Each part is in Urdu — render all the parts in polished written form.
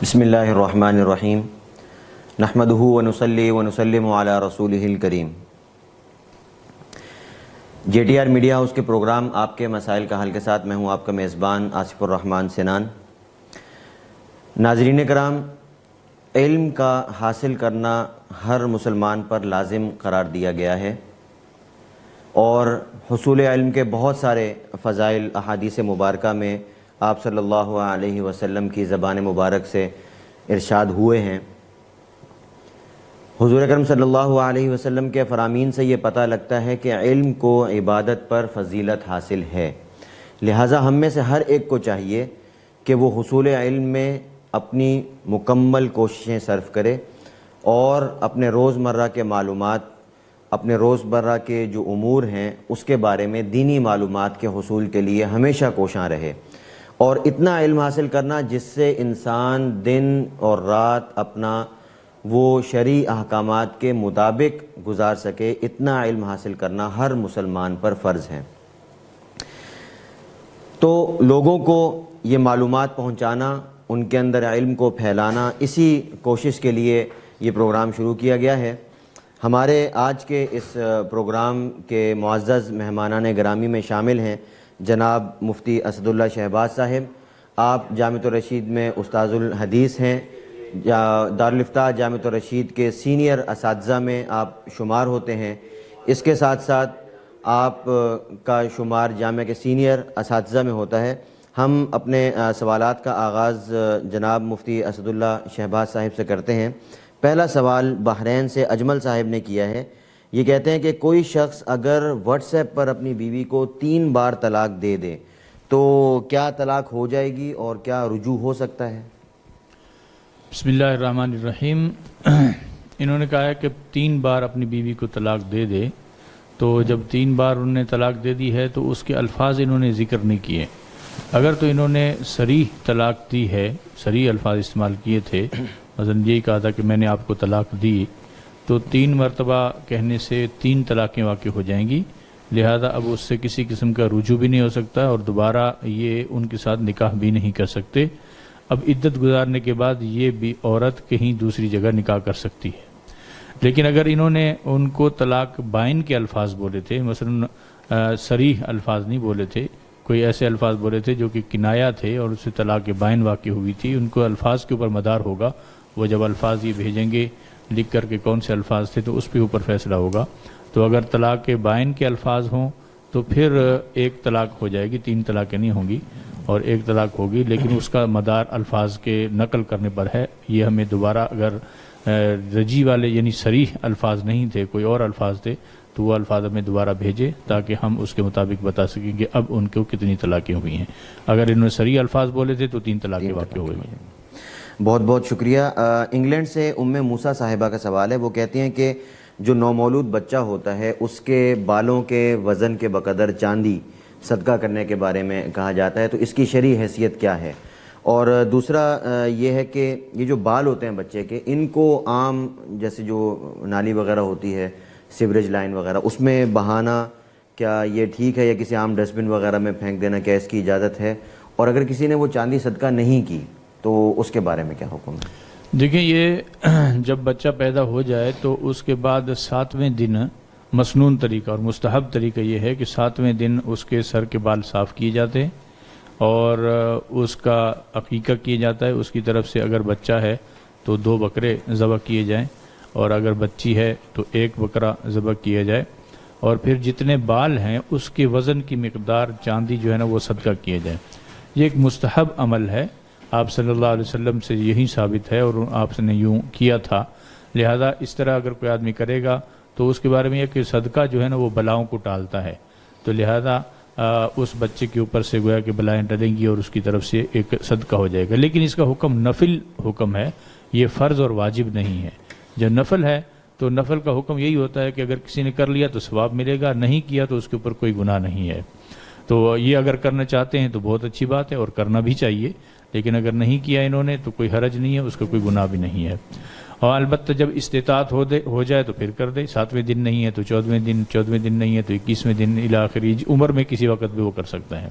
بسم اللہ الرحمن الرحیم نحمدہ ونصلی ونسلم علی رسولہ الکریم۔ J T R media house کے پروگرام آپ کے مسائل کا حل کے ساتھ میں ہوں آپ کا میزبان آصف الرحمن سنان۔ ناظرین کرام، علم کا حاصل کرنا ہر مسلمان پر لازم قرار دیا گیا ہے، اور حصول علم کے بہت سارے فضائل احادیث مبارکہ میں آپ صلی اللہ علیہ وسلم کی زبان مبارک سے ارشاد ہوئے ہیں۔ حضور اکرم صلی اللہ علیہ وسلم کے فرامین سے یہ پتہ لگتا ہے کہ علم کو عبادت پر فضیلت حاصل ہے، لہٰذا ہم میں سے ہر ایک کو چاہیے کہ وہ حصول علم میں اپنی مکمل کوششیں صرف کرے اور اپنے روزمرہ کے معلومات، اپنے روزمرہ کے جو امور ہیں اس کے بارے میں دینی معلومات کے حصول کے لیے ہمیشہ کوشاں رہے، اور اتنا علم حاصل کرنا جس سے انسان دن اور رات اپنا وہ شرعی احکامات کے مطابق گزار سکے، اتنا علم حاصل کرنا ہر مسلمان پر فرض ہے۔ تو لوگوں کو یہ معلومات پہنچانا، ان کے اندر علم کو پھیلانا، اسی کوشش کے لیے یہ پروگرام شروع کیا گیا ہے۔ ہمارے آج کے اس پروگرام کے معزز مہمانان گرامی میں شامل ہیں جناب مفتی اسد اللہ شہباز صاحب۔ آپ جامعۃ الرشید میں استاذ الحدیث ہیں، دارالفتاح جامعۃ الرشید کے سینئر اساتذہ میں آپ شمار ہوتے ہیں۔ اس کے ساتھ ساتھ آپ کا شمار جامعہ کے سینئر اساتذہ میں ہوتا ہے۔ ہم اپنے سوالات کا آغاز جناب مفتی اسد اللہ شہباز صاحب سے کرتے ہیں۔ پہلا سوال بحرین سے اجمل صاحب نے کیا ہے۔ یہ کہتے ہیں کہ کوئی شخص اگر واٹس ایپ پر اپنی بیوی کو 3 بار طلاق دے دے تو کیا طلاق ہو جائے گی اور کیا رجوع ہو سکتا ہے؟ بسم اللہ الرحمن الرحیم۔ انہوں نے کہا ہے کہ 3 بار اپنی بیوی کو طلاق دے دے، تو جب 3 بار انہوں نے طلاق دے دی ہے تو اس کے الفاظ انہوں نے ذکر نہیں کیے۔ اگر تو انہوں نے صریح طلاق دی ہے، صریح الفاظ استعمال کیے تھے، مثلا یہی کہا تھا کہ میں نے آپ کو طلاق دی، تو 3 مرتبہ کہنے سے 3 طلاقیں واقع ہو جائیں گی، لہذا اب اس سے کسی قسم کا رجوع بھی نہیں ہو سکتا اور دوبارہ یہ ان کے ساتھ نکاح بھی نہیں کر سکتے۔ اب عدت گزارنے کے بعد یہ بھی عورت کہیں دوسری جگہ نکاح کر سکتی ہے۔ لیکن اگر انہوں نے ان کو طلاق بائن کے الفاظ بولے تھے، مثلا صریح الفاظ نہیں بولے تھے، کوئی ایسے الفاظ بولے تھے جو کہ کنایا تھے اور اس سے طلاق بائن واقع ہوئی تھی، ان کو الفاظ کے اوپر مدار ہوگا۔ وہ جب الفاظ یہ بھیجیں گے لکھ کر کے کون سے الفاظ تھے تو اس کے اوپر فیصلہ ہوگا۔ تو اگر طلاق بائن کے الفاظ ہوں تو پھر 1 طلاق ہو جائے گی، 3 طلاقیں نہیں ہوں گی اور 1 طلاق ہوگی، لیکن اس کا مدار الفاظ کے نقل کرنے پر ہے۔ یہ ہمیں دوبارہ اگر رجی والے یعنی صریح الفاظ نہیں تھے، کوئی اور الفاظ تھے، تو وہ الفاظ ہمیں دوبارہ بھیجے تاکہ ہم اس کے مطابق بتا سکیں کہ اب ان کو کتنی طلاقیں ہوئی ہیں۔ اگر انہوں نے صریح الفاظ بولے تھے تو 3 طلاقیں واقع ہوئی ہیں۔ بہت بہت شکریہ۔ انگلینڈ سے موسیٰ صاحبہ کا سوال ہے۔ وہ کہتی ہیں کہ جو نومولود بچہ ہوتا ہے اس کے بالوں کے وزن کے بقدر چاندی صدقہ کرنے کے بارے میں کہا جاتا ہے، تو اس کی شرعی حیثیت کیا ہے؟ اور دوسرا یہ ہے کہ یہ جو بال ہوتے ہیں بچے کے، ان کو عام جیسے جو نالی وغیرہ ہوتی ہے، سیوریج لائن وغیرہ، اس میں بہانا کیا یہ ٹھیک ہے یا کسی عام ڈسٹ بن وغیرہ میں پھینک دینا، کیا اس کی اجازت ہے؟ اور اگر کسی نے وہ چاندی صدقہ نہیں کی تو اس کے بارے میں کیا حکم ہے؟ دیکھیں، یہ جب بچہ پیدا ہو جائے تو اس کے بعد 7ویں دن مسنون طریقہ اور مستحب طریقہ یہ ہے کہ 7ویں دن اس کے سر کے بال صاف کیے جاتے ہیں اور اس کا عقیقہ کیا جاتا ہے۔ اس کی طرف سے اگر بچہ ہے تو 2 بکرے ذبح کیے جائیں، اور اگر بچی ہے تو 1 بکرا ذبح کیا جائے، اور پھر جتنے بال ہیں اس کے وزن کی مقدار چاندی جو ہے نا وہ صدقہ کیے جائیں۔ یہ ایک مستحب عمل ہے، آپ صلی اللہ علیہ وسلم سے یہی ثابت ہے اور آپ نے یوں کیا تھا، لہذا اس طرح اگر کوئی آدمی کرے گا تو اس کے بارے میں یہ کہ صدقہ جو ہے نا وہ بلاؤں کو ٹالتا ہے، تو لہذا اس بچے کے اوپر سے گویا کہ بلائیں ٹلیں گی اور اس کی طرف سے ایک صدقہ ہو جائے گا۔ لیکن اس کا حکم نفل حکم ہے، یہ فرض اور واجب نہیں ہے۔ جب نفل ہے تو نفل کا حکم یہی ہوتا ہے کہ اگر کسی نے کر لیا تو ثواب ملے گا، نہیں کیا تو اس کے اوپر کوئی گناہ نہیں ہے۔ تو یہ اگر کرنا چاہتے ہیں تو بہت اچھی بات ہے اور کرنا بھی چاہیے، لیکن اگر نہیں کیا انہوں نے تو کوئی حرج نہیں ہے، اس کا کوئی گناہ بھی نہیں ہے۔ اور البتہ جب استطاعت ہو جائے تو پھر کر دے، 7ویں دن نہیں ہے تو 14ویں دن، 14ویں دن نہیں ہے تو 21ویں دن، الی آخری عمر میں کسی وقت بھی وہ کر سکتا ہے۔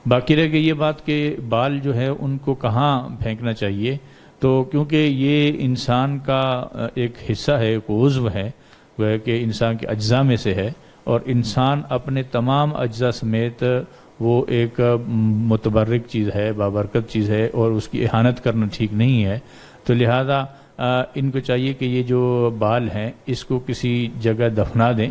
باقی رہ گئی یہ بات کہ بال جو ہے ان کو کہاں پھینکنا چاہیے، تو کیونکہ یہ انسان کا ایک حصہ ہے، ایک عضو ہے، وہ ہے کہ انسان کے اجزاء میں سے ہے، اور انسان اپنے تمام اجزاء سمیت وہ ایک متبرک چیز ہے، بابرکت چیز ہے، اور اس کی اہانت کرنا ٹھیک نہیں ہے. تو لہذا ان کو چاہیے کہ یہ جو بال ہیں اس کو کسی جگہ دفنا دیں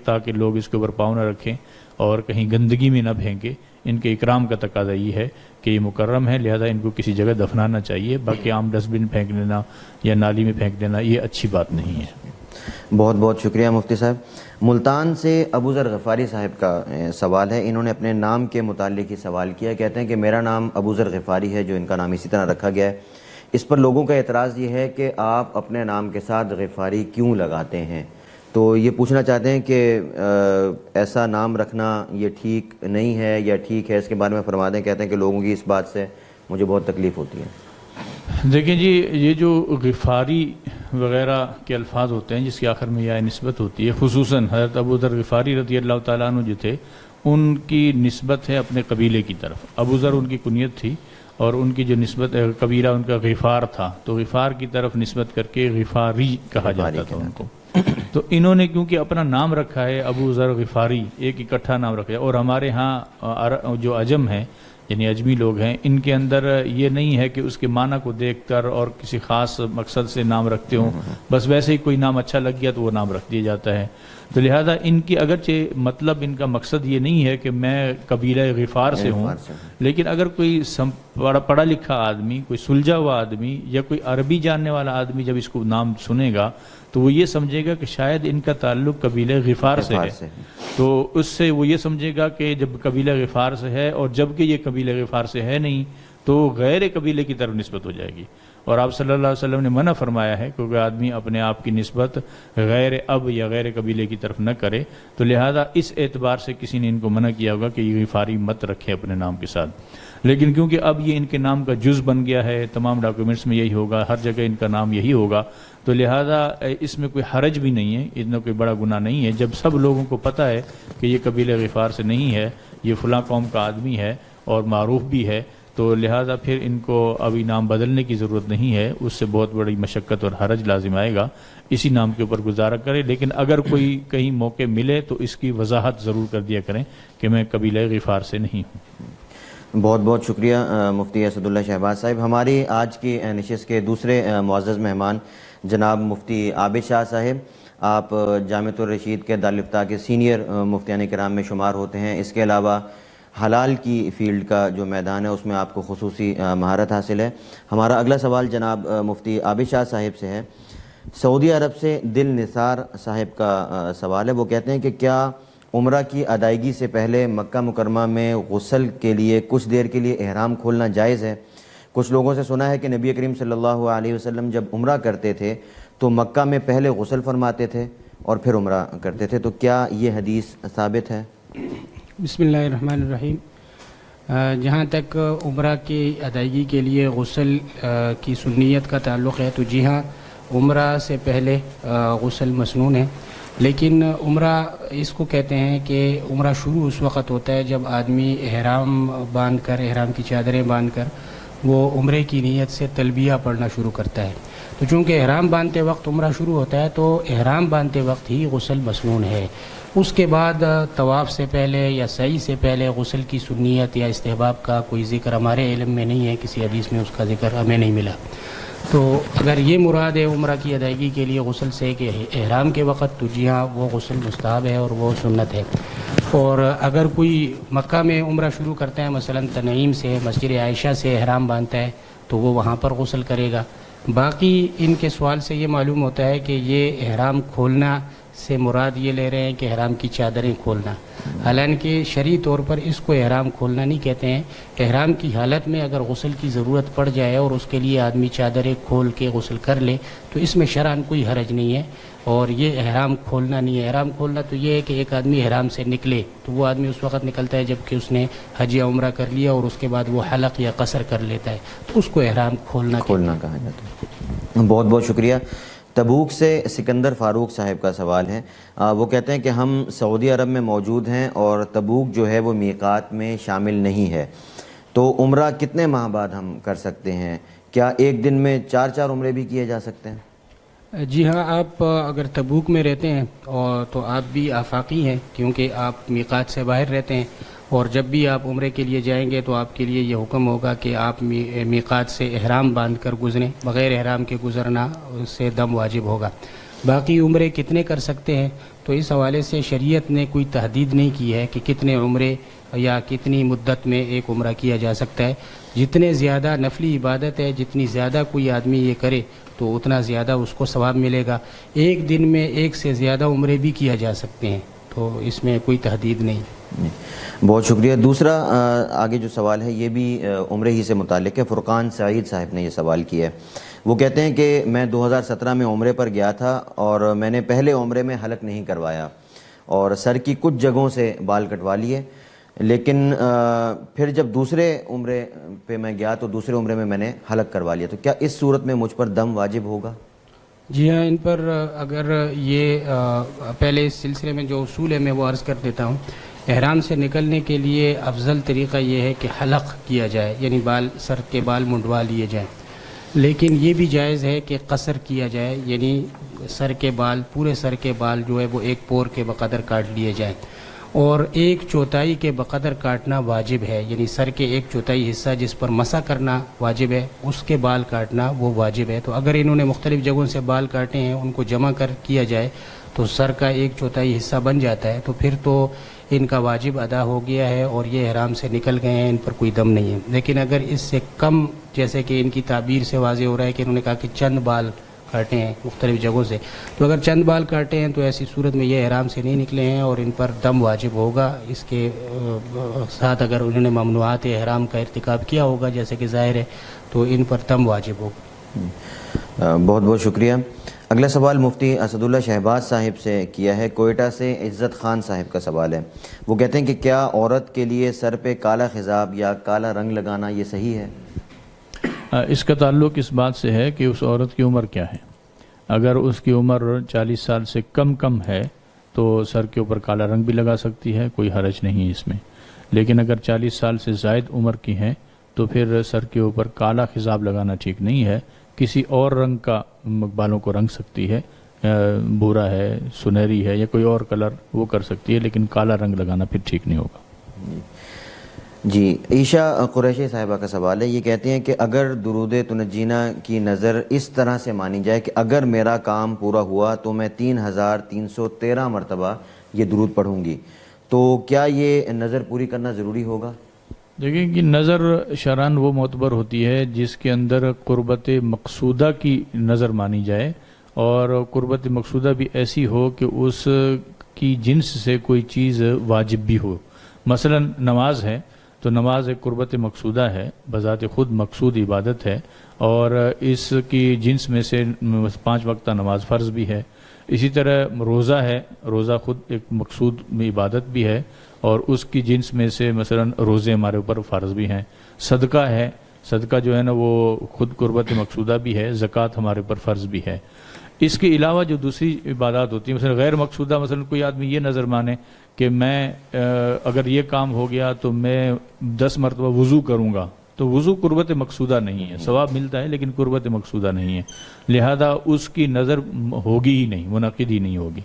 تاکہ لوگ اس کے اوپر پاؤں نہ رکھیں اور کہیں گندگی میں نہ پھینکیں. ان کے اکرام کا تقاضا یہ ہے کہ یہ مکرم ہے، لہذا ان کو کسی جگہ دفنانا چاہیے. باقی عام ڈسٹ بن پھینک دینا یا نالی میں پھینک دینا یہ اچھی بات نہیں ہے. بہت بہت شکریہ مفتی صاحب. ملتان سے ابو ذر غفاری صاحب کا سوال ہے. انہوں نے اپنے نام کے متعلق ہی سوال کیا. کہتے ہیں کہ میرا نام ابو ذر غفاری ہے، جو ان کا نام اسی طرح رکھا گیا ہے. اس پر لوگوں کا اعتراض یہ ہے کہ آپ اپنے نام کے ساتھ غفاری کیوں لگاتے ہیں. تو یہ پوچھنا چاہتے ہیں کہ ایسا نام رکھنا یہ ٹھیک نہیں ہے یا ٹھیک ہے، اس کے بارے میں فرما دیں. کہتے ہیں کہ لوگوں کی اس بات سے مجھے بہت تکلیف ہوتی ہے. دیکھیں جی، یہ جو غفاری وغیرہ کے الفاظ ہوتے ہیں جس کی آخر میں یہ نسبت ہوتی ہے، خصوصاً حضرت ابو ذر غفاری رضی اللہ تعالیٰ عنہ جو تھے ان کی نسبت ہے اپنے قبیلے کی طرف. ابو ذر ان کی کنیت تھی اور ان کی جو نسبت قبیلہ ان کا غفار تھا، تو غفار کی طرف نسبت کر کے غفاری کہا جاتا تھا ان کو. تو انہوں نے کیونکہ اپنا نام رکھا ہے ابو ذر غفاری، ایک اکٹھا نام رکھا ہے، اور ہمارے ہاں جو عجم ہیں یعنی اجمی لوگ ہیں، ان کے اندر یہ نہیں ہے کہ اس کے معنی کو دیکھ کر اور کسی خاص مقصد سے نام رکھتے ہوں، بس ویسے ہی کوئی نام اچھا لگ گیا تو وہ نام رکھ دیا جاتا ہے. تو لہذا ان کی اگرچہ مطلب ان کا مقصد یہ نہیں ہے کہ میں قبیلہ غفار سے ہوں، لیکن اگر کوئی پڑھا لکھا آدمی، کوئی سلجھا ہوا آدمی یا کوئی عربی جاننے والا آدمی جب اس کو نام سنے گا تو وہ یہ سمجھے گا کہ شاید ان کا تعلق قبیلہ غفار سے ہے. تو اس سے وہ یہ سمجھے گا کہ جب قبیلہ غفار سے ہے، اور جب کہ یہ قبیلہ غفار سے ہے نہیں تو غیر قبیلے کی طرف نسبت ہو جائے گی. اور آپ صلی اللہ علیہ وسلم نے منع فرمایا ہے کہ کوئی آدمی اپنے آپ کی نسبت غیر اب یا غیر قبیلے کی طرف نہ کرے. تو لہذا اس اعتبار سے کسی نے ان کو منع کیا ہوگا کہ یہ غفاری مت رکھے اپنے نام کے ساتھ. لیکن کیونکہ اب یہ ان کے نام کا جز بن گیا ہے، تمام ڈاکیومنٹس میں یہی ہوگا، ہر جگہ ان کا نام یہی ہوگا، تو لہذا اس میں کوئی حرج بھی نہیں ہے، اتنا کوئی بڑا گناہ نہیں ہے. جب سب لوگوں کو پتہ ہے کہ یہ قبیلہ غفار سے نہیں ہے، یہ فلاں قوم کا آدمی ہے اور معروف بھی ہے، تو لہذا پھر ان کو ابھی نام بدلنے کی ضرورت نہیں ہے. اس سے بہت بڑی مشقت اور حرج لازم آئے گا. اسی نام کے اوپر گزارا کرے، لیکن اگر کوئی کہیں موقع ملے تو اس کی وضاحت ضرور کر دیا کریں کہ میں قبیلہ غفار سے نہیں ہوں. بہت بہت شکریہ مفتی اسد اللہ شہباز صاحب. ہماری آج کی نشست کے دوسرے معزز مہمان جناب مفتی عابد شاہ صاحب، آپ جامعۃ الرشید کے دارالفتاح کے سینئر مفتیان کرام میں شمار ہوتے ہیں. اس کے علاوہ حلال کی فیلڈ کا جو میدان ہے اس میں آپ کو خصوصی مہارت حاصل ہے. ہمارا اگلا سوال جناب مفتی عابد شاہ صاحب سے ہے. سعودی عرب سے دل نثار صاحب کا سوال ہے. وہ کہتے ہیں کہ کیا عمرہ کی ادائیگی سے پہلے مکہ مکرمہ میں غسل کے لیے کچھ دیر کے لیے احرام کھولنا جائز ہے؟ کچھ لوگوں سے سنا ہے کہ نبی کریم صلی اللہ علیہ وسلم جب عمرہ کرتے تھے تو مکہ میں پہلے غسل فرماتے تھے اور پھر عمرہ کرتے تھے. تو کیا یہ حدیث ثابت ہے؟ بسم اللہ الرحمن الرحیم. جہاں تک عمرہ کی ادائیگی کے لیے غسل کی سنیت کا تعلق ہے تو جی ہاں، عمرہ سے پہلے غسل مسنون ہے. لیکن عمرہ اس کو کہتے ہیں کہ عمرہ شروع اس وقت ہوتا ہے جب آدمی احرام باندھ کر، احرام کی چادریں باندھ کر وہ عمرے کی نیت سے تلبیہ پڑھنا شروع کرتا ہے. تو چونکہ احرام باندھتے وقت عمرہ شروع ہوتا ہے تو احرام باندھتے وقت ہی غسل مسنون ہے. اس کے بعد طواف سے پہلے یا سعی سے پہلے غسل کی سنیت یا استحباب کا کوئی ذکر ہمارے علم میں نہیں ہے، کسی حدیث میں اس کا ذکر ہمیں نہیں ملا. تو اگر یہ مراد ہے عمرہ کی ادائیگی کے لیے غسل سے کہ احرام کے وقت، تو جی ہاں وہ غسل مستحب ہے اور وہ سنت ہے. اور اگر کوئی مکہ میں عمرہ شروع کرتا ہے، مثلا تنعیم سے، مسجد عائشہ سے احرام باندھتا ہے تو وہ وہاں پر غسل کرے گا. باقی ان کے سوال سے یہ معلوم ہوتا ہے کہ یہ احرام کھولنا سے مراد یہ لے رہے ہیں کہ احرام کی چادریں کھولنا، حالانکہ شرعی طور پر اس کو احرام کھولنا نہیں کہتے ہیں. احرام کی حالت میں اگر غسل کی ضرورت پڑ جائے اور اس کے لیے آدمی چادریں کھول کے غسل کر لے تو اس میں شرعاً کوئی حرج نہیں ہے، اور یہ احرام کھولنا نہیں ہے. احرام کھولنا تو یہ ہے کہ ایک آدمی احرام سے نکلے تو وہ آدمی اس وقت نکلتا ہے جب کہ اس نے حج یا عمرہ کر لیا اور اس کے بعد وہ حلق یا قصر کر لیتا ہے، تو اس کو احرام کھولنا کہا جاتا ہے. بہت بہت شکریہ. تبوک سے سکندر فاروق صاحب کا سوال ہے. وہ کہتے ہیں کہ ہم سعودی عرب میں موجود ہیں اور تبوک جو ہے وہ میقات میں شامل نہیں ہے، تو عمرہ کتنے ماہ بعد ہم کر سکتے ہیں؟ کیا ایک دن میں 4 عمرے بھی کیے جا سکتے ہیں؟ جی ہاں، آپ اگر تبوک میں رہتے ہیں اور تو آپ بھی آفاقی ہیں، کیونکہ آپ میقات سے باہر رہتے ہیں، اور جب بھی آپ عمرے کے لیے جائیں گے تو آپ کے لیے یہ حکم ہوگا کہ آپ میقات سے احرام باندھ کر گزریں، بغیر احرام کے گزرنا اس سے دم واجب ہوگا۔ باقی عمرے کتنے کر سکتے ہیں، تو اس حوالے سے شریعت نے کوئی تحدید نہیں کی ہے کہ کتنے عمرے یا کتنی مدت میں ایک عمرہ کیا جا سکتا ہے۔ جتنے زیادہ نفلی عبادت ہے، جتنی زیادہ کوئی آدمی یہ کرے تو اتنا زیادہ اس کو ثواب ملے گا۔ ایک دن میں ایک سے زیادہ عمرے بھی کیا جا سکتے ہیں، تو اس میں کوئی تحدید نہیں۔ بہت شکریہ۔ دوسرا آگے جو سوال ہے یہ بھی عمرے ہی سے متعلق ہے۔ فرقان سعید صاحب نے یہ سوال کیا ہے۔ وہ کہتے ہیں کہ میں 2017 میں عمرے پر گیا تھا اور میں نے پہلے عمرے میں حلق نہیں کروایا اور سر کی کچھ جگہوں سے بال کٹوا لیے، لیکن پھر جب دوسرے عمرے پہ میں گیا تو دوسرے عمرے میں نے حلق کروا لیا، تو کیا اس صورت میں مجھ پر دم واجب ہوگا؟ جی ہاں، ان پر اگر یہ پہلے اس سلسلے میں جو اصول ہے میں وہ عرض کر دیتا ہوں۔ احرام سے نکلنے کے لیے افضل طریقہ یہ ہے کہ حلق کیا جائے، یعنی سر کے بال منڈوا لیے جائیں، لیکن یہ بھی جائز ہے کہ قصر کیا جائے، یعنی سر کے بال، پورے سر کے بال جو ہے وہ ایک پور کے بقدر کاٹ لیے جائیں، اور 1/4 کے بقدر کاٹنا واجب ہے، یعنی سر کے 1/4 حصہ جس پر مسح کرنا واجب ہے اس کے بال کاٹنا وہ واجب ہے۔ تو اگر انہوں نے مختلف جگہوں سے بال کاٹے ہیں ان کو جمع کر کیا جائے تو سر کا 1/4 حصہ بن جاتا ہے، تو پھر تو ان کا واجب ادا ہو گیا ہے اور یہ احرام سے نکل گئے ہیں، ان پر کوئی دم نہیں ہے۔ لیکن اگر اس سے کم، جیسے کہ ان کی تعبیر سے واضح ہو رہا ہے کہ انہوں نے کہا کہ چند بال کاٹے ہیں مختلف جگہوں سے، تو اگر چند بال کاٹے ہیں تو ایسی صورت میں یہ احرام سے نہیں نکلے ہیں اور ان پر دم واجب ہوگا۔ اس کے ساتھ اگر انہوں نے ممنوعات احرام کا ارتکاب کیا ہوگا جیسے کہ ظاہر ہے تو ان پر دم واجب ہوگا۔ بہت بہت شکریہ۔ اگلا سوال مفتی اسد اللہ شہباز صاحب سے کیا ہے، کوئٹہ سے عزت خان صاحب کا سوال ہے۔ وہ کہتے ہیں کہ کیا عورت کے لیے سر پہ کالا خضاب یا کالا رنگ لگانا یہ صحیح ہے؟ اس کا تعلق اس بات سے ہے کہ اس عورت کی عمر کیا ہے۔ اگر اس کی عمر 40 سال سے کم ہے تو سر کے اوپر کالا رنگ بھی لگا سکتی ہے، کوئی حرج نہیں ہے اس میں، لیکن اگر 40 سال سے زائد عمر کی ہیں تو پھر سر کے اوپر کالا خضاب لگانا ٹھیک نہیں ہے۔ کسی اور رنگ کا بالوں کو رنگ سکتی ہے، بھورا ہے، سنہری ہے یا کوئی اور کلر وہ کر سکتی ہے، لیکن کالا رنگ لگانا پھر ٹھیک نہیں ہوگا۔ جی، عیشا قریشی صاحبہ کا سوال ہے۔ یہ کہتے ہیں کہ اگر درود تنجینا کی نظر اس طرح سے مانی جائے کہ اگر میرا کام پورا ہوا تو میں 3313 مرتبہ یہ درود پڑھوں گی، تو کیا یہ نظر پوری کرنا ضروری ہوگا؟ دیکھیں کہ نظر شرعاً وہ معتبر ہوتی ہے جس کے اندر قربت مقصودہ کی نظر مانی جائے، اور قربت مقصودہ بھی ایسی ہو کہ اس کی جنس سے کوئی چیز واجب بھی ہو۔ مثلا نماز ہے تو نماز ایک قربت مقصودہ ہے، بذات خود مقصود عبادت ہے، اور اس کی جنس میں سے 5 وقتہ نماز فرض بھی ہے۔ اسی طرح روزہ ہے، روزہ خود ایک مقصود میں عبادت بھی ہے اور اس کی جنس میں سے مثلا روزے ہمارے اوپر فرض بھی ہیں۔ صدقہ ہے، صدقہ جو ہے نا وہ خود قربت مقصودہ بھی ہے، زکوٰۃ ہمارے اوپر فرض بھی ہے۔ اس کے علاوہ جو دوسری عبادات ہوتی ہیں، مثلا غیر مقصودہ، مثلا کوئی آدمی یہ نظر مانے کہ میں اگر یہ کام ہو گیا تو میں 10 مرتبہ وضو کروں گا، تو وضو قربت مقصودہ نہیں ہے، ثواب ملتا ہے لیکن قربت مقصودہ نہیں ہے، لہذا اس کی نظر ہوگی ہی نہیں، منعقد ہی نہیں ہوگی۔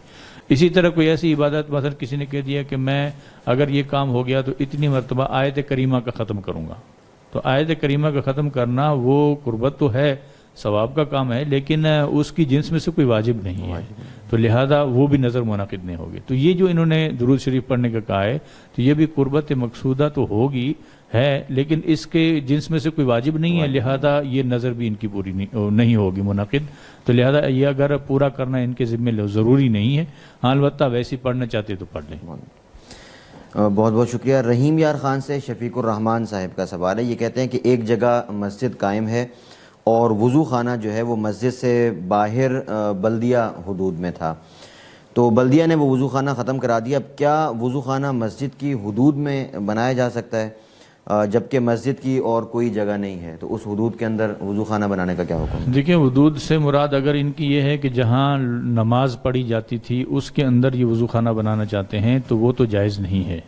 اسی طرح کوئی ایسی عبادت، مثلا کسی نے کہہ دیا کہ میں اگر یہ کام ہو گیا تو اتنی مرتبہ آیت کریمہ کا ختم کروں گا، تو آیت کریمہ کا ختم کرنا وہ قربت تو ہے، ثواب کا کام ہے، لیکن اس کی جنس میں سے کوئی واجب نہیں ہے، تو لہذا وہ بھی نظر منعقد نہیں ہوگی۔ تو یہ جو انہوں نے درود شریف پڑھنے کا کہا ہے تو یہ بھی قربت مقصودہ تو ہوگی ہے، لیکن اس کے جنس میں سے کوئی واجب نہیں ہے، لہذا یہ نظر بھی ان کی پوری نہیں ہوگی منعقد، تو لہذا یہ اگر پورا کرنا ان کے ذمہ ضروری نہیں ہے، ہاں البتہ ویسی پڑھنا چاہتے تو پڑھ لیں۔ بہت بہت شکریہ۔ رحیم یار خان سے شفیق الرحمان صاحب کا سوال ہے۔ یہ کہتے ہیں کہ ایک جگہ مسجد قائم ہے اور وضو خانہ جو ہے وہ مسجد سے باہر بلدیہ حدود میں تھا، تو بلدیہ نے وہ وضو خانہ ختم کرا دیا۔ اب کیا وضو خانہ مسجد کی حدود میں بنایا جا سکتا ہے جبکہ مسجد کی اور کوئی جگہ نہیں ہے، تو اس حدود کے اندر وضو خانہ بنانے کا کیا حکم؟ دیکھیں، حدود سے مراد اگر ان کی یہ ہے کہ جہاں نماز پڑھی جاتی تھی اس کے اندر یہ وضو خانہ بنانا چاہتے ہیں تو وہ تو جائز نہیں ہے۔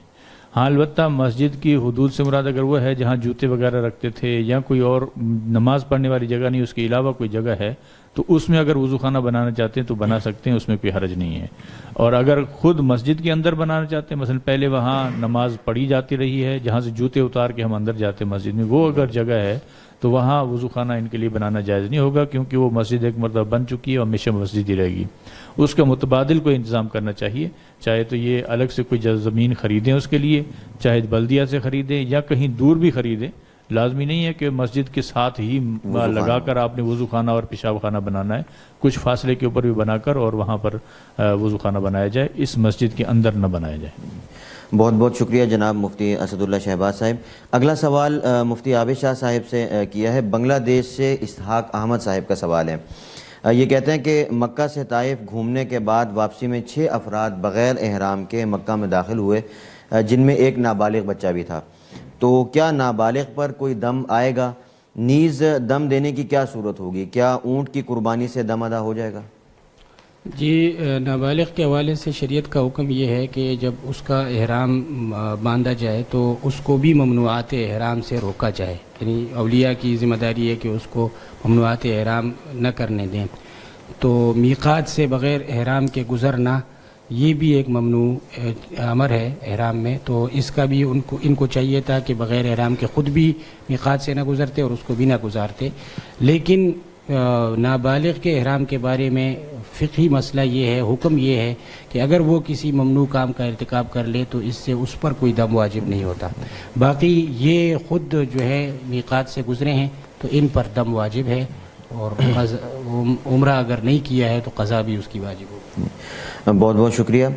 ہاں البتہ مسجد کی حدود سے مراد اگر وہ ہے جہاں جوتے وغیرہ رکھتے تھے یا کوئی اور نماز پڑھنے والی جگہ نہیں، اس کے علاوہ کوئی جگہ ہے تو اس میں اگر وضو خانہ بنانا چاہتے ہیں تو بنا سکتے ہیں، اس میں کوئی حرج نہیں ہے. اور اگر خود مسجد کے اندر بنانا چاہتے ہیں، مثلا پہلے وہاں نماز پڑھی جاتی رہی ہے جہاں سے جوتے اتار کے ہم اندر جاتے ہیں مسجد میں، وہ اگر جگہ ہے تو وہاں وضو خانہ ان کے لیے بنانا جائز نہیں ہوگا، کیونکہ وہ مسجد ایک مرتبہ بن چکی ہے اور ہمیشہ مسجد ہی رہے گی. اس کا متبادل کوئی انتظام کرنا چاہیے، چاہے تو یہ الگ سے کوئی زمین خریدیں اس کے لیے، چاہے بلدیہ سے خریدیں یا کہیں دور بھی خریدیں. لازمی نہیں ہے کہ مسجد کے ساتھ ہی لگا کر آپ نے وضو خانہ اور پیشاب خانہ بنانا ہے، کچھ فاصلے کے اوپر بھی بنا کر اور وہاں پر وضو خانہ بنایا جائے، اس مسجد کے اندر نہ بنایا جائے. بہت بہت شکریہ جناب مفتی اسد اللہ شہباز صاحب. اگلا سوال مفتی عابد شاہ صاحب سے کیا ہے. بنگلہ دیش سے اسحاق احمد صاحب کا سوال ہے. یہ کہتے ہیں کہ مکہ سے طائف گھومنے کے بعد واپسی میں 6 افراد بغیر احرام کے مکہ میں داخل ہوئے، جن میں ایک نابالغ بچہ بھی تھا. تو کیا نابالغ پر کوئی دم آئے گا؟ نیز دم دینے کی کیا صورت ہوگی؟ کیا اونٹ کی قربانی سے دم ادا ہو جائے گا؟ جی، نابالغ کے حوالے سے شریعت کا حکم یہ ہے کہ جب اس کا احرام باندھا جائے تو اس کو بھی ممنوعات احرام سے روکا جائے، یعنی اولیاء کی ذمہ داری ہے کہ اس کو ممنوعات احرام نہ کرنے دیں. تو میقات سے بغیر احرام کے گزرنا یہ بھی ایک ممنوع امر ہے احرام میں. تو اس کا بھی ان کو چاہیے تھا کہ بغیر احرام کے خود بھی میقات سے نہ گزرتے اور اس کو بھی نہ گزارتے. لیکن نابالغ کے احرام کے بارے میں فقہی مسئلہ یہ ہے، حکم یہ ہے کہ اگر وہ کسی ممنوع کام کا ارتکاب کر لے تو اس سے اس پر کوئی دم واجب نہیں ہوتا. باقی یہ خود جو ہے میقات سے گزرے ہیں تو ان پر دم واجب ہے، اور عمرہ اگر نہیں کیا ہے تو قضا بھی اس کی واجب ہوگی. بہت بہت شکریہ.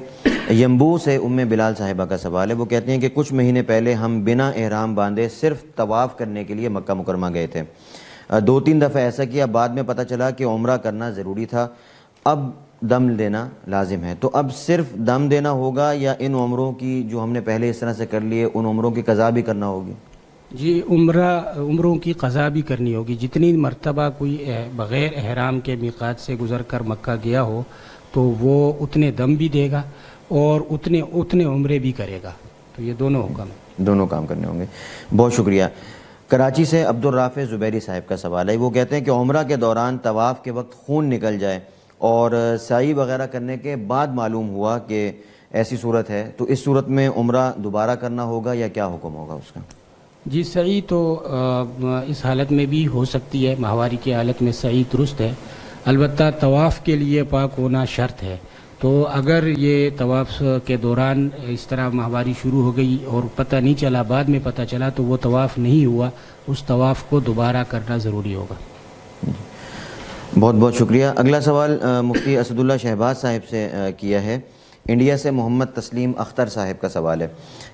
یمبو سے بلال صاحبہ کا سوال ہے. وہ کہتے ہیں کہ کچھ مہینے پہلے ہم بنا احرام باندھے صرف طواف کرنے کے لیے مکہ مکرمہ گئے تھے. 2-3 دفعہ ایسا کیا، بعد میں پتہ چلا کہ عمرہ کرنا ضروری تھا، اب دم دینا لازم ہے. تو اب صرف دم دینا ہوگا یا ان عمروں کی جو ہم نے پہلے اس طرح سے کر لیے ان عمروں کی قضا بھی کرنا ہوگی؟ جی، عمروں کی قضا بھی کرنی ہوگی. جتنی مرتبہ کوئی بغیر احرام کے میقات سے گزر کر مکہ گیا ہو تو وہ اتنے دم بھی دے گا اور اتنے عمرے بھی کرے گا. تو یہ دونوں حکم ہیں، دونوں کام کرنے ہوں گے. بہت شکریہ. کراچی سے عبدالرافع زبیری صاحب کا سوال ہے. وہ کہتے ہیں کہ عمرہ کے دوران طواف کے وقت خون نکل جائے اور سعی وغیرہ کرنے کے بعد معلوم ہوا کہ ایسی صورت ہے، تو اس صورت میں عمرہ دوبارہ کرنا ہوگا یا کیا حکم ہوگا اس کا؟ جی، سعی تو اس حالت میں بھی ہو سکتی ہے، ماہواری کی حالت میں سعی درست ہے. البتہ طواف کے لیے پاک ہونا شرط ہے. تو اگر یہ طواف کے دوران اس طرح ماہواری شروع ہو گئی اور پتہ نہیں چلا، بعد میں پتہ چلا، تو وہ طواف نہیں ہوا، اس طواف کو دوبارہ کرنا ضروری ہوگا. بہت بہت شکریہ. اگلا سوال مفتی اسد اللہ شہباز صاحب سے کیا ہے. انڈیا سے محمد تسلیم اختر صاحب کا سوال ہے.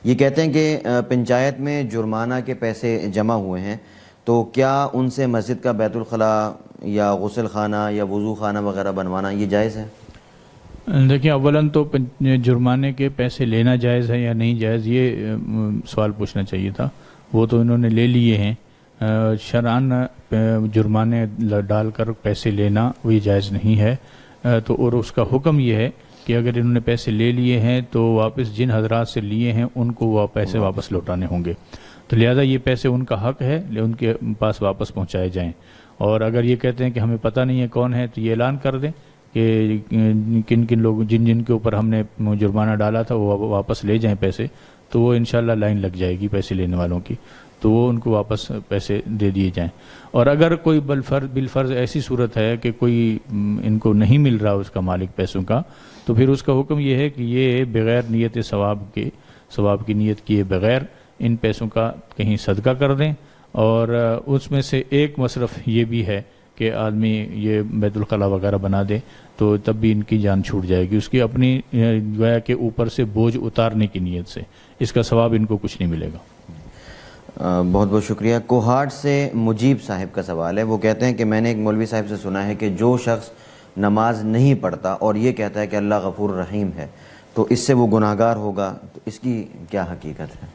یہ کہتے ہیں کہ پنچایت میں جرمانہ کے پیسے جمع ہوئے ہیں، تو کیا ان سے مسجد کا بیت الخلاء یا غسل خانہ یا وضو خانہ وغیرہ بنوانا یہ جائز ہے؟ دیکھیں، اولاً تو جرمانے کے پیسے لینا جائز ہے یا نہیں جائز، یہ سوال پوچھنا چاہیے تھا. وہ تو انہوں نے لے لیے ہیں. شرعاً جرمانے ڈال کر پیسے لینا وہ جائز نہیں ہے. تو اور اس کا حکم یہ ہے کہ اگر انہوں نے پیسے لے لیے ہیں تو واپس جن حضرات سے لیے ہیں ان کو وہ پیسے واپس لوٹانے ہوں گے. تو لہذا یہ پیسے ان کا حق ہے، ان کے پاس واپس پہنچائے جائیں. اور اگر یہ کہتے ہیں کہ ہمیں پتہ نہیں ہے کون ہے تو یہ اعلان کر دیں کہ کن لوگ جن کے اوپر ہم نے جرمانہ ڈالا تھا وہ واپس لے جائیں پیسے. تو وہ انشاءاللہ لائن لگ جائے گی پیسے لینے والوں کی، تو وہ ان کو واپس پیسے دے دیے جائیں. اور اگر کوئی بالفرض ایسی صورت ہے کہ کوئی ان کو نہیں مل رہا اس کا مالک پیسوں کا، تو پھر اس کا حکم یہ ہے کہ یہ بغیر نیت ثواب کی نیت کیے بغیر ان پیسوں کا کہیں صدقہ کر دیں. اور اس میں سے ایک مصرف یہ بھی ہے کہ آدمی یہ بیت الخلاء وغیرہ بنا دے تو تب بھی ان کی جان چھوٹ جائے گی، اس کی اپنی گویا کے اوپر سے بوجھ اتارنے کی نیت سے. اس کا ثواب ان کو کچھ نہیں ملے گا. بہت بہت شکریہ. کوہاٹ سے مجیب صاحب کا سوال ہے. وہ کہتے ہیں کہ میں نے ایک مولوی صاحب سے سنا ہے کہ جو شخص نماز نہیں پڑھتا اور یہ کہتا ہے کہ اللہ غفور رحیم ہے تو اس سے وہ گناہگار ہوگا، تو اس کی کیا حقیقت ہے؟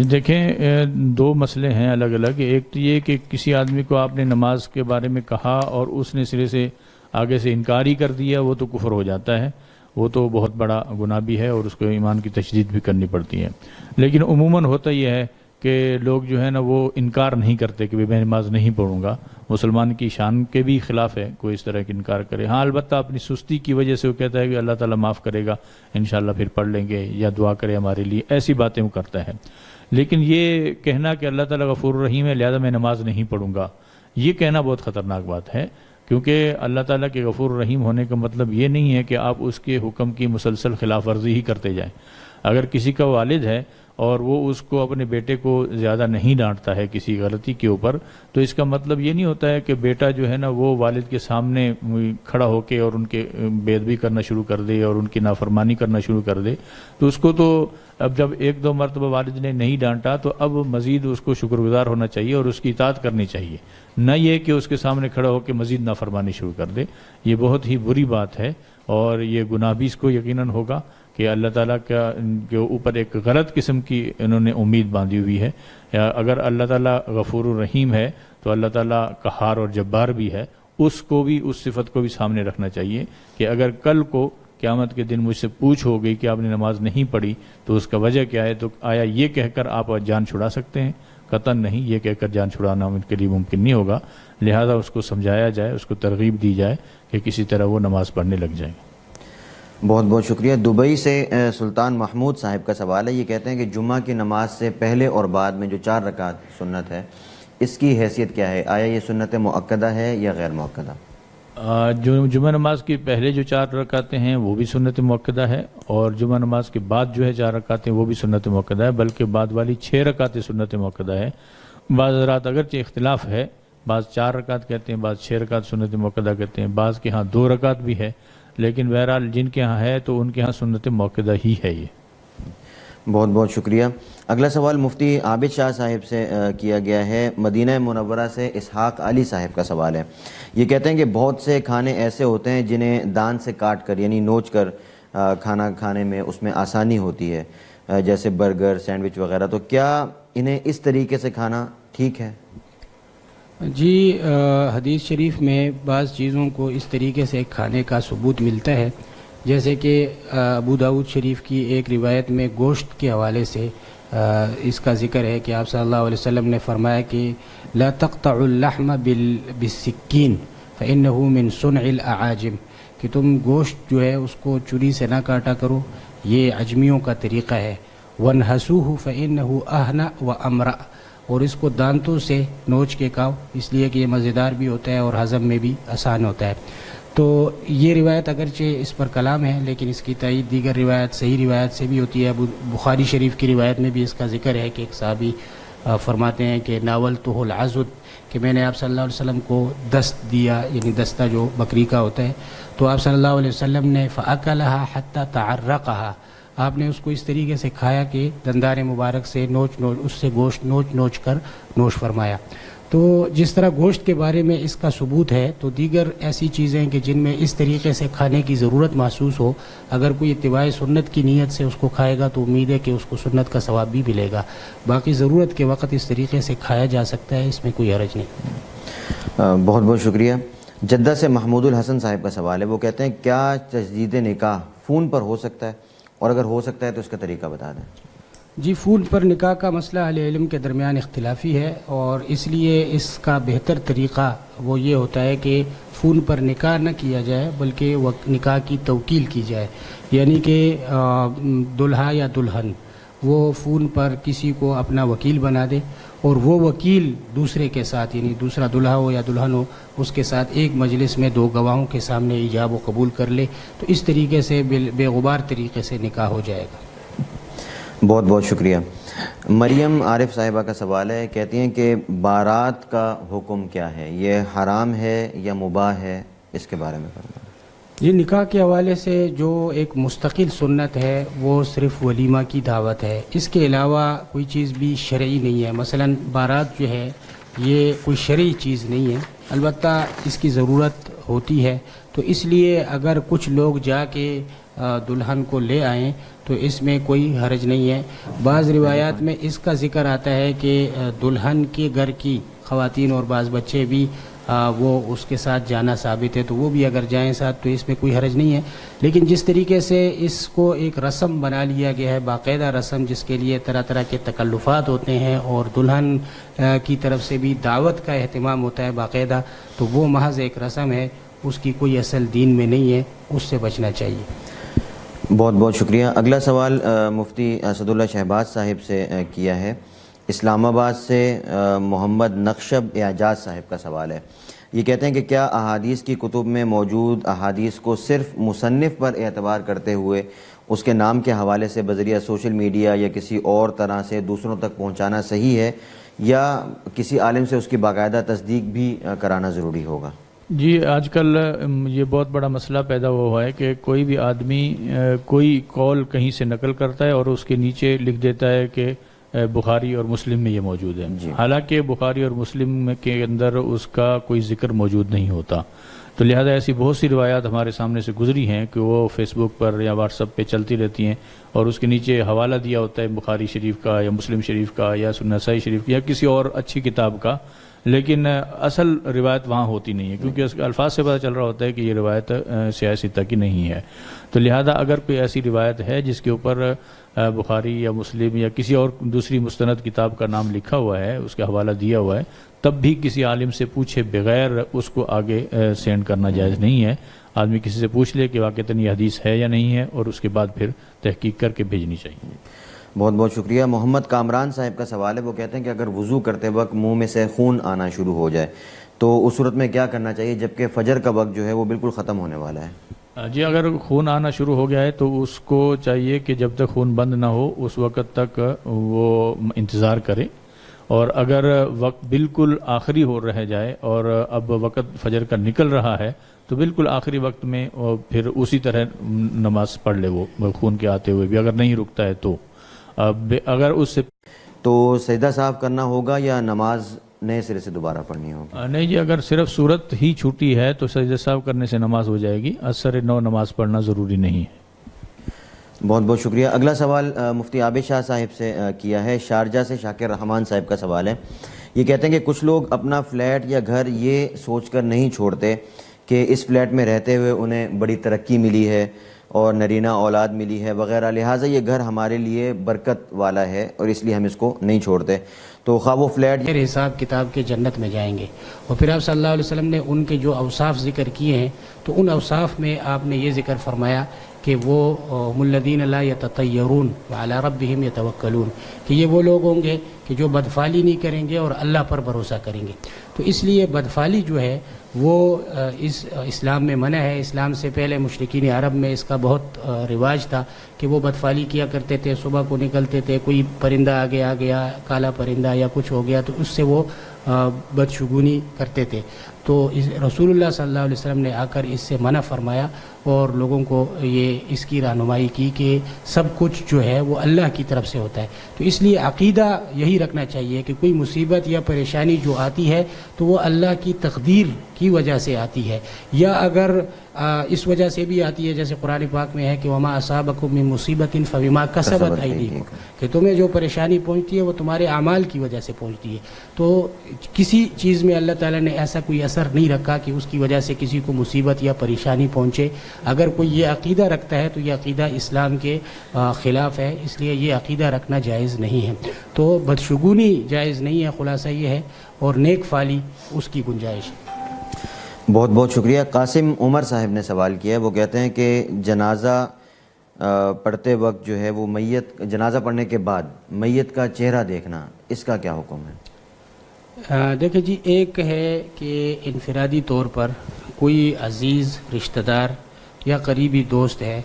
دیکھیں، 2 مسئلے ہیں الگ الگ. ایک تو یہ کہ کسی آدمی کو آپ نے نماز کے بارے میں کہا اور اس نے سرے سے آگے سے انکار ہی کر دیا، وہ تو کفر ہو جاتا ہے. وہ تو بہت بڑا گناہ بھی ہے اور اس کو ایمان کی تشدید بھی کرنی پڑتی ہے. لیکن عموماً ہوتا یہ ہے کہ لوگ جو ہے نا وہ انکار نہیں کرتے کہ میں نماز نہیں پڑھوں گا. مسلمان کی شان کے بھی خلاف ہے کوئی اس طرح کی انکار کرے. ہاں البتہ اپنی سستی کی وجہ سے وہ کہتا ہے کہ اللہ تعالیٰ معاف کرے گا انشاءاللہ پھر پڑھ لیں گے یا دعا کرے ہمارے لیے, ایسی باتیں وہ کرتا ہے. لیکن یہ کہنا کہ اللہ تعالیٰ غفور الرحیم ہے لہذا میں نماز نہیں پڑھوں گا, یہ کہنا بہت خطرناک بات ہے, کیونکہ اللہ تعالیٰ کے غفور الرحیم ہونے کا مطلب یہ نہیں ہے کہ آپ اس کے حکم کی مسلسل خلاف ورزی ہی کرتے جائیں. اگر کسی کا والد ہے اور وہ اس کو اپنے بیٹے کو زیادہ نہیں ڈانٹتا ہے کسی غلطی کے اوپر, تو اس کا مطلب یہ نہیں ہوتا ہے کہ بیٹا جو ہے نا وہ والد کے سامنے کھڑا ہو کے اور ان کے بے ادبی کرنا شروع کر دے اور ان کی نافرمانی کرنا شروع کر دے. تو اس کو تو اب جب ایک دو مرتبہ والد نے نہیں ڈانٹا تو اب مزید اس کو شکر گزار ہونا چاہیے اور اس کی اطاعت کرنی چاہیے, نہ یہ کہ اس کے سامنے کھڑا ہو کے مزید نافرمانی شروع کر دے. یہ بہت ہی بری بات ہے اور یہ گناہ بھی اس کو یقیناً ہوگا کہ اللہ تعالیٰ کا کے اوپر ایک غلط قسم کی انہوں نے امید باندھی ہوئی ہے. اگر اللہ تعالیٰ غفور الرحیم ہے تو اللہ تعالیٰ قہار اور جبار بھی ہے, اس کو بھی اس صفت کو بھی سامنے رکھنا چاہیے کہ اگر کل کو قیامت کے دن مجھ سے پوچھ ہو گئی کہ آپ نے نماز نہیں پڑھی تو اس کا وجہ کیا ہے, تو آیا یہ کہہ کر آپ جان چھڑا سکتے ہیں؟ قطعاً نہیں, یہ کہہ کر جان چھڑانا ان کے لیے ممکن نہیں ہوگا. لہذا اس کو سمجھایا جائے, اس کو ترغیب دی جائے کہ کسی طرح وہ نماز پڑھنے لگ جائیں. بہت بہت شکریہ. دبئی سے سلطان محمود صاحب کا سوال ہے, یہ کہتے ہیں کہ جمعہ کی نماز سے پہلے اور بعد میں جو 4 رکعت سنت ہے اس کی حیثیت کیا ہے؟ آیا یہ سنت مؤکدہ ہے یا غیر مؤکدہ؟ جو جمعہ نماز کے پہلے جو 4 رکعتیں ہیں وہ بھی سنت مؤکدہ ہے, اور جمعہ نماز کے بعد جو ہے 4 رکعتیں وہ بھی سنت مؤکدہ ہے, بلکہ بعد والی 6 رکعتیں سنت مؤکدہ ہے. بعض حضرات اگرچہ اختلاف ہے, بعض 4 رکعت کہتے ہیں, بعض 6 رکعت سنت مؤکدہ کہتے ہیں, بعض کے ہاں 2 رکعت بھی ہے, لیکن بہرحال جن کے ہاں ہے تو ان کے ہاں سنت مؤکدہ ہی ہے. یہ بہت بہت شکریہ. اگلا سوال مفتی عابد شاہ صاحب سے کیا گیا ہے. مدینہ منورہ سے اسحاق علی صاحب کا سوال ہے. یہ کہتے ہیں کہ بہت سے کھانے ایسے ہوتے ہیں جنہیں دان سے کاٹ کر یعنی نوچ کر کھانا کھانے میں اس میں آسانی ہوتی ہے, جیسے برگر, سینڈوچ وغیرہ, تو کیا انہیں اس طریقے سے کھانا ٹھیک ہے؟ جی, حدیث شریف میں بعض چیزوں کو اس طریقے سے کھانے کا ثبوت ملتا ہے, جیسے کہ ابو داؤد شریف کی ایک روایت میں گوشت کے حوالے سے اس کا ذکر ہے کہ آپ صلی اللہ علیہ وسلم نے فرمایا کہ لا تقطع اللحم بالسکین فإنه من صنع الأعاجم, کہ تم گوشت جو ہے اس کو چھری سے نہ کاٹا کرو, یہ عجمیوں کا طریقہ ہے. وانحسوه فإنه أهنأ وأمرأ, اور اس کو دانتوں سے نوچ کے کھاؤ, اس لیے کہ یہ مزیدار بھی ہوتا ہے اور ہضم میں بھی آسان ہوتا ہے. تو یہ روایت اگرچہ اس پر کلام ہے لیکن اس کی تائید دیگر روایت صحیح روایت سے بھی ہوتی ہے. بخاری شریف کی روایت میں بھی اس کا ذکر ہے کہ ایک صحابی فرماتے ہیں کہ ناولتہ العضد, کہ میں نے آپ صلی اللہ علیہ وسلم کو دست دیا, یعنی دستہ جو بکری کا ہوتا ہے, تو آپ صلی اللہ علیہ وسلم نے فأکلہا حتی تعرقہا, آپ نے اس کو اس طریقے سے کھایا کہ دندان مبارک سے اس سے گوشت نوچ کر نوش فرمایا. تو جس طرح گوشت کے بارے میں اس کا ثبوت ہے, تو دیگر ایسی چیزیں کہ جن میں اس طریقے سے کھانے کی ضرورت محسوس ہو, اگر کوئی اتباع سنت کی نیت سے اس کو کھائے گا تو امید ہے کہ اس کو سنت کا ثواب بھی ملے گا. باقی ضرورت کے وقت اس طریقے سے کھایا جا سکتا ہے, اس میں کوئی حرج نہیں. بہت بہت شکریہ. جدہ سے محمود الحسن صاحب کا سوال ہے. وہ کہتے ہیں کیا تجدید نکاح فون پر ہو سکتا ہے, اور اگر ہو سکتا ہے تو اس کا طریقہ بتا دیں. جی, فون پر نکاح کا مسئلہ اہل علم کے درمیان اختلافی ہے, اور اس لیے اس کا بہتر طریقہ وہ یہ ہوتا ہے کہ فون پر نکاح نہ کیا جائے بلکہ نکاح کی توکیل کی جائے. یعنی کہ دلہا یا دلہن وہ فون پر کسی کو اپنا وکیل بنا دے, اور وہ وکیل دوسرے کے ساتھ, یعنی دوسرا دلہا ہو یا دلہن ہو, اس کے ساتھ ایک مجلس میں 2 گواہوں کے سامنے ایجاب و قبول کر لے, تو اس طریقے سے بے غبار طریقے سے نکاح ہو جائے گا. بہت بہت شکریہ. مریم عارف صاحبہ کا سوال ہے. کہتی ہیں کہ بارات کا حکم کیا ہے, یہ حرام ہے یا مباح ہے, اس کے بارے میں فرمائیں. یہ نکاح کے حوالے سے جو ایک مستقل سنت ہے وہ صرف ولیمہ کی دعوت ہے, اس کے علاوہ کوئی چیز بھی شرعی نہیں ہے. مثلا بارات جو ہے یہ کوئی شرعی چیز نہیں ہے, البتہ اس کی ضرورت ہوتی ہے, تو اس لیے اگر کچھ لوگ جا کے دلہن کو لے آئیں تو اس میں کوئی حرج نہیں ہے. بعض روایات میں اس کا ذکر آتا ہے کہ دلہن کے گھر کی خواتین اور بعض بچے بھی وہ اس کے ساتھ جانا ثابت ہے تو وہ بھی اگر جائیں ساتھ تو اس میں کوئی حرج نہیں ہے. لیکن جس طریقے سے اس کو ایک رسم بنا لیا گیا ہے, باقاعدہ رسم جس کے لیے طرح طرح کے تکلفات ہوتے ہیں اور دلہن کی طرف سے بھی دعوت کا اہتمام ہوتا ہے باقاعدہ, تو وہ محض ایک رسم ہے, اس کی کوئی اصل دین میں نہیں ہے, اس سے بچنا چاہیے. بہت بہت شکریہ. اگلا سوال مفتی اسد اللہ شہباز صاحب سے کیا ہے. اسلام آباد سے محمد نقشب اعجاز صاحب کا سوال ہے. یہ کہتے ہیں کہ کیا احادیث کی کتب میں موجود احادیث کو صرف مصنف پر اعتبار کرتے ہوئے اس کے نام کے حوالے سے بذریعہ سوشل میڈیا یا کسی اور طرح سے دوسروں تک پہنچانا صحیح ہے, یا کسی عالم سے اس کی باقاعدہ تصدیق بھی کرانا ضروری ہوگا؟ جی, آج کل یہ بہت بڑا مسئلہ پیدا ہوا ہے کہ کوئی بھی آدمی کوئی قول کہیں سے نقل کرتا ہے اور اس کے نیچے لکھ دیتا ہے کہ بخاری اور مسلم میں یہ موجود ہے. حالانکہ بخاری اور مسلم کے اندر اس کا کوئی ذکر موجود نہیں ہوتا. تو لہذا ایسی بہت سی روایات ہمارے سامنے سے گزری ہیں کہ وہ فیس بک پر یا واٹس ایپ پہ چلتی رہتی ہیں اور اس کے نیچے حوالہ دیا ہوتا ہے بخاری شریف کا یا مسلم شریف کا یا نسائی شریف کا یا کسی اور اچھی کتاب کا, لیکن اصل روایت وہاں ہوتی نہیں ہے, کیونکہ اس کے الفاظ سے پتہ چل رہا ہوتا ہے کہ یہ روایت سیاسی تک کی نہیں ہے. تو لہذا اگر کوئی ایسی روایت ہے جس کے اوپر بخاری یا مسلم یا کسی اور دوسری مستند کتاب کا نام لکھا ہوا ہے, اس کا حوالہ دیا ہوا ہے, تب بھی کسی عالم سے پوچھے بغیر اس کو آگے سینڈ کرنا جائز نہیں ہے. آدمی کسی سے پوچھ لے کہ واقعتاً یہ حدیث ہے یا نہیں ہے, اور اس کے بعد پھر تحقیق کر کے بھیجنی چاہیے. بہت بہت شکریہ. محمد کامران صاحب کا سوال ہے. وہ کہتے ہیں کہ اگر وضو کرتے وقت منہ میں سے خون آنا شروع ہو جائے تو اس صورت میں کیا کرنا چاہیے, جبکہ فجر کا وقت جو ہے وہ بالکل ختم ہونے والا ہے؟ جی, اگر خون آنا شروع ہو گیا ہے تو اس کو چاہیے کہ جب تک خون بند نہ ہو اس وقت تک وہ انتظار کرے, اور اگر وقت بالکل آخری ہو رہ جائے اور اب وقت فجر کا نکل رہا ہے تو بالکل آخری وقت میں پھر اسی طرح نماز پڑھ لے وہ خون کے آتے ہوئے بھی, اگر نہیں رکتا ہے تو. اگر اس سے تو سجدہ صاف کرنا ہوگا یا نماز نئے سرے سے دوبارہ پڑھنی ہوگی؟ نہیں جی, اگر صرف صورت ہی چھوٹی ہے تو سجدہ صاف کرنے سے نماز ہو جائے گی, اثر نو نماز پڑھنا ضروری نہیں ہے. بہت بہت شکریہ. اگلا سوال مفتی عابد شاہ صاحب سے کیا ہے. شارجہ سے شاکر رحمان صاحب کا سوال ہے. یہ کہتے ہیں کہ کچھ لوگ اپنا فلیٹ یا گھر یہ سوچ کر نہیں چھوڑتے کہ اس فلیٹ میں رہتے ہوئے انہیں بڑی ترقی ملی ہے اور نرینہ اولاد ملی ہے وغیرہ, لہٰذا یہ گھر ہمارے لیے برکت والا ہے اور اس لیے ہم اس کو نہیں چھوڑتے. تو خواہ وہ فلیٹ پھر حساب کتاب کے جنت میں جائیں گے. اور پھر آپ صلی اللہ علیہ وسلم نے ان کے جو اوصاف ذکر کیے ہیں تو ان اوصاف میں آپ نے یہ ذکر فرمایا کہ وہ هم الذین لا یتطیرون وعلی ربہم یتوکلون, کہ یہ وہ لوگ ہوں گے کہ جو بدفعلی نہیں کریں گے اور اللہ پر بھروسہ کریں گے. تو اس لیے بدفعلی جو ہے وہ اس اسلام میں منع ہے. اسلام سے پہلے مشرکین عرب میں اس کا بہت رواج تھا کہ وہ بدفعلی کیا کرتے تھے. صبح کو نکلتے تھے, کوئی پرندہ آگے آ گیا, کالا پرندہ یا کچھ ہو گیا تو اس سے وہ بدشگونی کرتے تھے. تو رسول اللہ صلی اللہ علیہ وسلم نے آ کر اس سے منع فرمایا اور لوگوں کو یہ اس کی رہنمائی کی کہ سب کچھ جو ہے وہ اللہ کی طرف سے ہوتا ہے. تو اس لیے عقیدہ یہی رکھنا چاہیے کہ کوئی مصیبت یا پریشانی جو آتی ہے تو وہ اللہ کی تقدیر کی وجہ سے آتی ہے, یا اگر اس وجہ سے بھی آتی ہے جیسے قرآن پاک میں ہے کہ وما اصابکم من مصیبت فبما کسبت ایدیکم, کہ تمہیں جو پریشانی پہنچتی ہے وہ تمہارے اعمال کی وجہ سے پہنچتی ہے. تو کسی چیز میں اللہ تعالیٰ نے ایسا کوئی اثر نہیں رکھا کہ اس کی وجہ سے کسی کو مصیبت یا پریشانی پہنچے. اگر کوئی یہ عقیدہ رکھتا ہے تو یہ عقیدہ اسلام کے خلاف ہے, اس لیے یہ عقیدہ رکھنا جائز نہیں ہے. تو بدشگونی جائز نہیں ہے, خلاصہ یہ ہے, اور نیک فعلی اس کی گنجائش ہے. بہت بہت شکریہ. قاسم عمر صاحب نے سوال کیا ہے. وہ کہتے ہیں کہ جنازہ پڑھتے وقت جو ہے وہ جنازہ پڑھنے کے بعد میت کا چہرہ دیکھنا, اس کا کیا حکم ہے؟ دیکھیں جی, ایک ہے کہ انفرادی طور پر کوئی عزیز رشتہ دار یا قریبی دوست ہے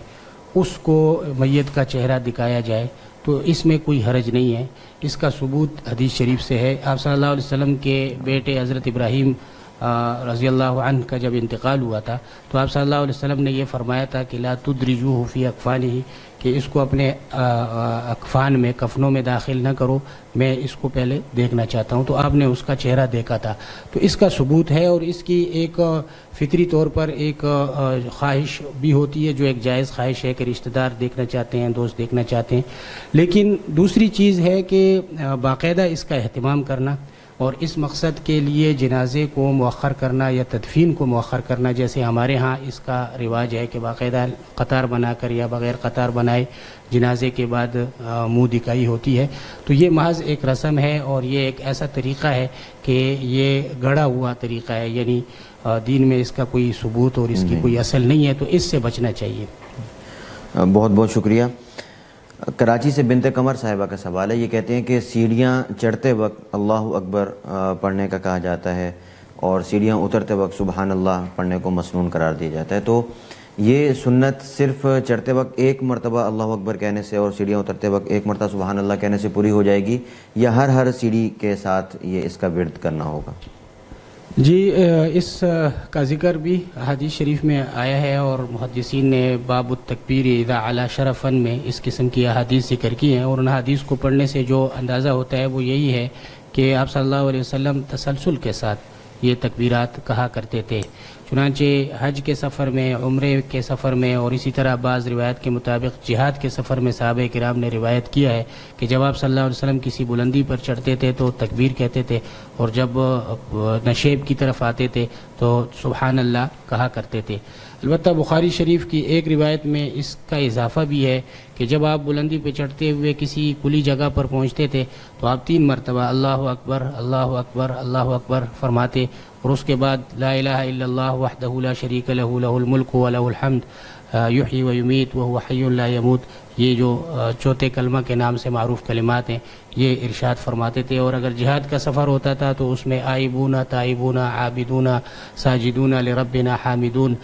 اس کو میت کا چہرہ دکھایا جائے تو اس میں کوئی حرج نہیں ہے. اس کا ثبوت حدیث شریف سے ہے. آپ صلی اللہ علیہ وسلم کے بیٹے حضرت ابراہیم رضی اللہ عنہ کا جب انتقال ہوا تھا تو آپ صلی اللہ علیہ وسلم نے یہ فرمایا تھا کہ لا تدرجوہ فی اکفانہ, کہ اس کو اپنے اکفان میں, کفنوں میں داخل نہ کرو, میں اس کو پہلے دیکھنا چاہتا ہوں. تو آپ نے اس کا چہرہ دیکھا تھا. تو اس کا ثبوت ہے, اور اس کی ایک فطری طور پر ایک خواہش بھی ہوتی ہے جو ایک جائز خواہش ہے کہ رشتہ دار دیکھنا چاہتے ہیں, دوست دیکھنا چاہتے ہیں. لیکن دوسری چیز ہے کہ باقاعدہ اس کا اہتمام کرنا, اور اس مقصد کے لیے جنازے کو مؤخر کرنا یا تدفین کو مؤخر کرنا، جیسے ہمارے ہاں اس کا رواج ہے کہ باقاعدہ قطار بنا کر یا بغیر قطار بنائے جنازے کے بعد منہ دکھائی ہوتی ہے، تو یہ محض ایک رسم ہے اور یہ ایک ایسا طریقہ ہے کہ یہ گڑھا ہوا طریقہ ہے، یعنی دین میں اس کا کوئی ثبوت اور اس کی کوئی اصل نہیں ہے، تو اس سے بچنا چاہیے۔ بہت بہت شکریہ۔ کراچی سے بنت قمر صاحبہ کا سوال ہے، یہ کہتے ہیں کہ سیڑھیاں چڑھتے وقت اللہ اکبر پڑھنے کا کہا جاتا ہے اور سیڑھیاں اترتے وقت سبحان اللہ پڑھنے کو مسنون قرار دیا جاتا ہے، تو یہ سنت صرف چڑھتے وقت ایک مرتبہ اللہ اکبر کہنے سے اور سیڑھیاں اترتے وقت ایک مرتبہ سبحان اللہ کہنے سے پوری ہو جائے گی، یا ہر سیڑھی کے ساتھ یہ اس کا ورد کرنا ہوگا؟ جی، اس کا ذکر بھی حدیث شریف میں آیا ہے اور محدثین نے باب التکبیر اذا علی شرفن میں اس قسم کی احادیث ذکر کی ہیں، اور ان حدیث کو پڑھنے سے جو اندازہ ہوتا ہے وہ یہی ہے کہ آپ صلی اللہ علیہ وسلم تسلسل کے ساتھ یہ تکبیرات کہا کرتے تھے۔ چنانچہ حج کے سفر میں، عمرے کے سفر میں، اور اسی طرح بعض روایت کے مطابق جہاد کے سفر میں صحابہ کرام نے روایت کیا ہے کہ جب آپ صلی اللہ علیہ وسلم کسی بلندی پر چڑھتے تھے تو تکبیر کہتے تھے، اور جب نشیب کی طرف آتے تھے تو سبحان اللہ کہا کرتے تھے۔ البتہ بخاری شریف کی ایک روایت میں اس کا اضافہ بھی ہے کہ جب آپ بلندی پہ چڑھتے ہوئے کسی کھلی جگہ پر پہنچتے تھے تو آپ 3 مرتبہ اللہ اکبر اللہ اکبر اللہ اکبر فرماتے، اور اس کے بعد لا الہ الا اللہ وحدہ لا شریک لہ لہ الملک ولہ الحمد یحیی و یمیت وہو حی لا یموت، یہ جو چوتھے کلمہ کے نام سے معروف کلمات ہیں یہ ارشاد فرماتے تھے۔ اور اگر جہاد کا سفر ہوتا تھا تو اس میں آئبون تائبون عابدون ساجدون لربنا حامدون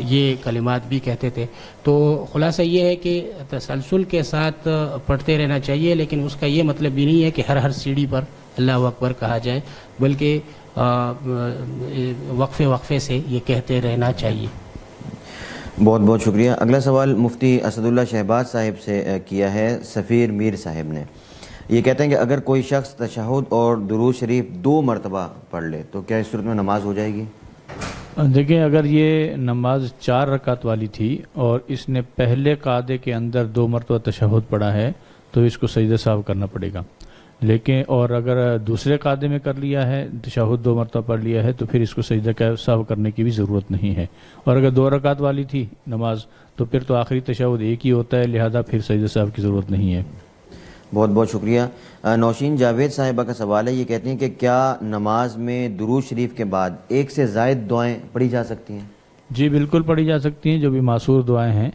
یہ کلمات بھی کہتے تھے۔ تو خلاصہ یہ ہے کہ تسلسل کے ساتھ پڑھتے رہنا چاہیے، لیکن اس کا یہ مطلب بھی نہیں ہے کہ ہر سیڑھی پر اللہ اکبر کہا جائے، بلکہ وقفے سے یہ کہتے رہنا چاہیے۔ بہت بہت شکریہ۔ اگلا سوال مفتی اسد اللہ شہباز صاحب سے کیا ہے سفیر میر صاحب نے، یہ کہتے ہیں کہ اگر کوئی شخص تشہد اور درود شریف 2 مرتبہ پڑھ لے تو کیا اس صورت میں نماز ہو جائے گی؟ دیکھیں، اگر یہ نماز 4 رکعت والی تھی اور اس نے پہلے قعدے کے اندر 2 مرتبہ تشہد پڑھا ہے تو اس کو سجدہ سہو کرنا پڑے گا، لیکن اور اگر دوسرے قعدے میں کر لیا ہے تشہد 2 مرتبہ پڑھ لیا ہے تو پھر اس کو سجدہ سہو کرنے کی بھی ضرورت نہیں ہے، اور اگر 2 رکعت والی تھی نماز تو پھر تو آخری تشہد ایک ہی ہوتا ہے، لہذا پھر سجدہ سہو کی ضرورت نہیں ہے۔ بہت بہت شکریہ۔ نوشین جاوید صاحبہ کا سوال ہے، یہ کہتی ہیں کہ کیا نماز میں درود شریف کے بعد 1 سے زائد دعائیں پڑھی جا سکتی ہیں؟ جی بالکل پڑھی جا سکتی ہیں، جو بھی معصور دعائیں ہیں،